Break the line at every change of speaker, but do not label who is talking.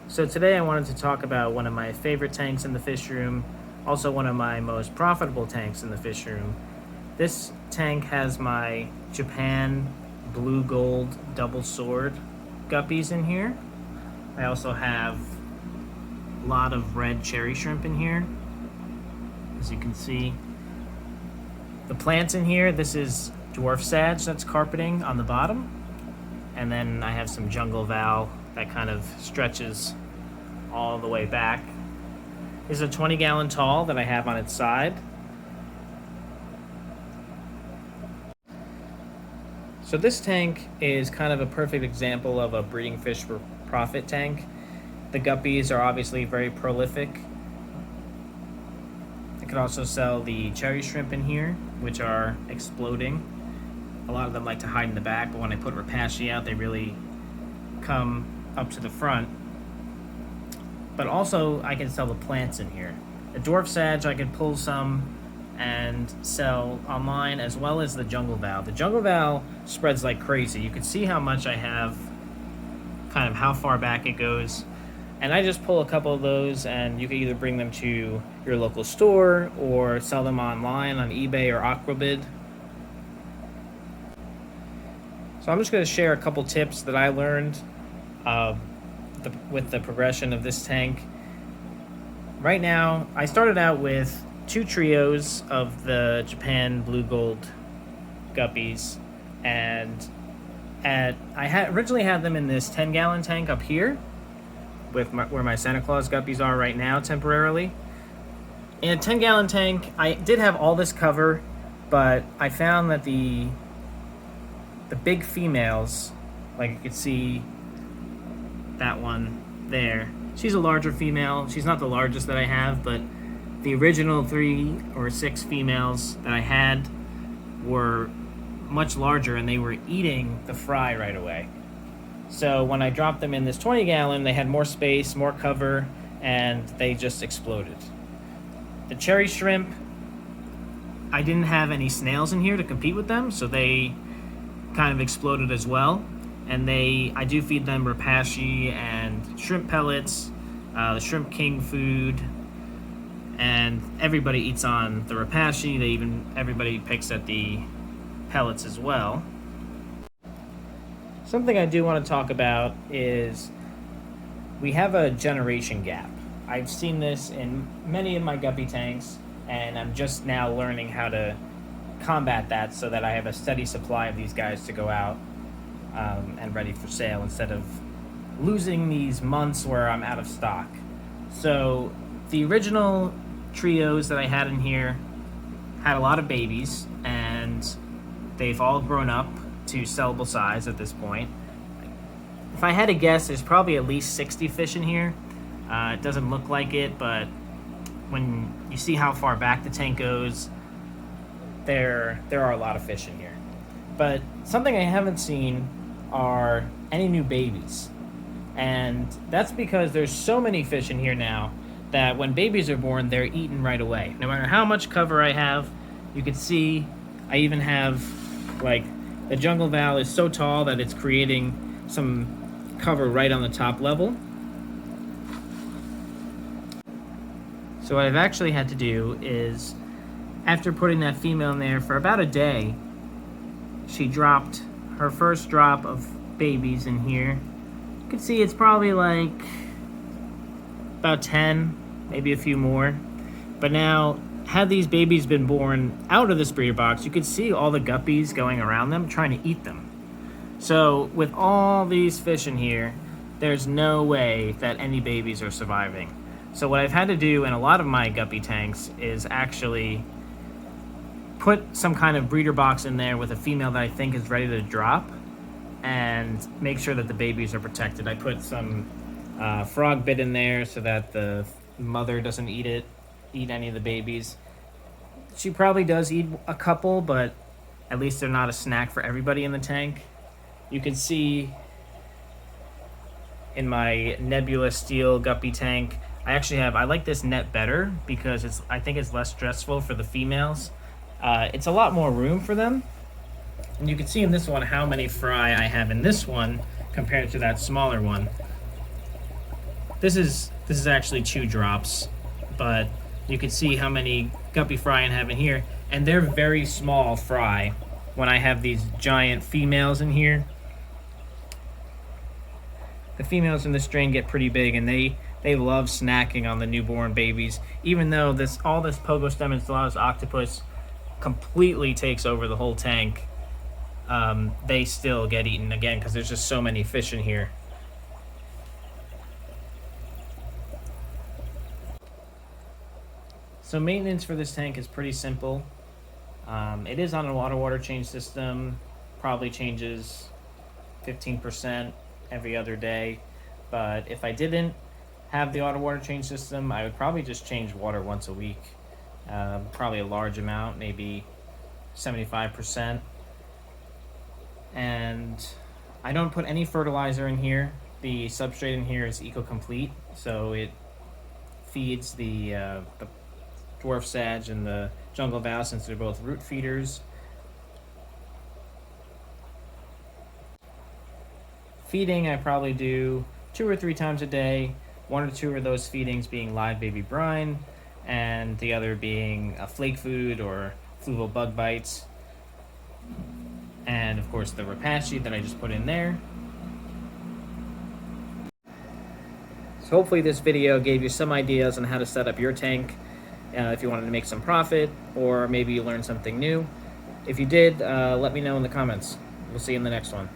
So today I wanted to talk about one of my favorite tanks in the fish room, also one of my most profitable tanks in the fish room. This tank has my Japan blue gold double sword guppies in here. I also have a lot of red cherry shrimp in here, as you can see. The plants in here, this is dwarf sage that's carpeting on the bottom. And then I have some jungle val that kind of stretches all the way back. This is a 20-gallon tall that I have on its side. So this tank is kind of a perfect example of a breeding fish for profit tank. The guppies are obviously very prolific. I could also sell the cherry shrimp in here, which are exploding. A lot of them like to hide in the back, but when I put rapashi out, they really come up to the front. But also, I can sell the plants in here. The dwarf sage, I could pull some and sell online, as well as the jungle val. The jungle val spreads like crazy. You can see how much I have, kind of how far back it goes. And I just pull a couple of those, and you can either bring them to your local store or sell them online on eBay or Aquabid. So I'm just going to share a couple tips that I learned with the progression of this tank. Right now, I started out with 2 trios of the Japan blue gold guppies, and originally had them in this 10-gallon tank up here, with where my Santa Claus guppies are right now temporarily. In a 10-gallon tank, I did have all this cover, but I found that the big females, like you could see that one there, she's a larger female. She's not the largest that I have, but the original 3 or 6 females that I had were much larger, and they were eating the fry right away. So when I dropped them in this 20-gallon, they had more space, more cover, and they just exploded. The cherry shrimp, I didn't have any snails in here to compete with them, so they kind of exploded as well. And I do feed them rapashi and shrimp pellets, the Shrimp King food, and everybody eats on the rapashi. Everybody picks at the pellets as well. Something I do want to talk about is we have a generation gap. I've seen this in many of my guppy tanks, and I'm just now learning how to combat that so that I have a steady supply of these guys to go out and ready for sale, instead of losing these months where I'm out of stock. So the original trios that I had in here had a lot of babies, and they've all grown up to sellable size at this point. If I had to guess, there's probably at least 60 fish in here. It doesn't look like it, but when you see how far back the tank goes, there are a lot of fish in here. But something I haven't seen are any new babies. And that's because there's so many fish in here now that when babies are born, they're eaten right away. No matter how much cover I have, you can see I even have, like, the jungle val is so tall that it's creating some cover right on the top level. So what I've actually had to do is, after putting that female in there for about a day, she dropped her first drop of babies in here. You can see it's probably like about 10, maybe a few more. But now, had these babies been born out of this breeder box, you could see all the guppies going around them trying to eat them. So with all these fish in here, there's no way that any babies are surviving. So what I've had to do in a lot of my guppy tanks is actually put some kind of breeder box in there with a female that I think is ready to drop, and make sure that the babies are protected. I put some frog bit in there so that the mother doesn't eat any of the babies. She probably does eat a couple, but at least they're not a snack for everybody in the tank. You can see in my Nebula Steel Guppy tank, I like this net better because I think it's less stressful for the females. It's a lot more room for them. And you can see in this one how many fry I have in this one compared to that smaller one. This is actually 2 drops, but you can see how many guppy fry I have in here, and they're very small fry. When I have these giant females in here, the females in the strain get pretty big, and they love snacking on the newborn babies. Even though all this Pogostem and Stellatus octopus completely takes over the whole tank, they still get eaten again because there's just so many fish in here. So maintenance for this tank is pretty simple. It is on an auto water change system, probably changes 15% every other day. But if I didn't have the auto water change system, I would probably just change water once a week. Probably a large amount, maybe 75%. And I don't put any fertilizer in here. The substrate in here is eco-complete, so it feeds the dwarf sage and the jungle vow, since they're both root feeders. Feeding, I probably do 2 or 3 times a day, 1 or 2 of those feedings being live baby brine, and the other being a flake food or fluval bug bites. And of course the rapashi that I just put in there. So hopefully this video gave you some ideas on how to set up your tank if you wanted to make some profit, or maybe you learned something new. If you did, let me know in the comments. We'll see you in the next one.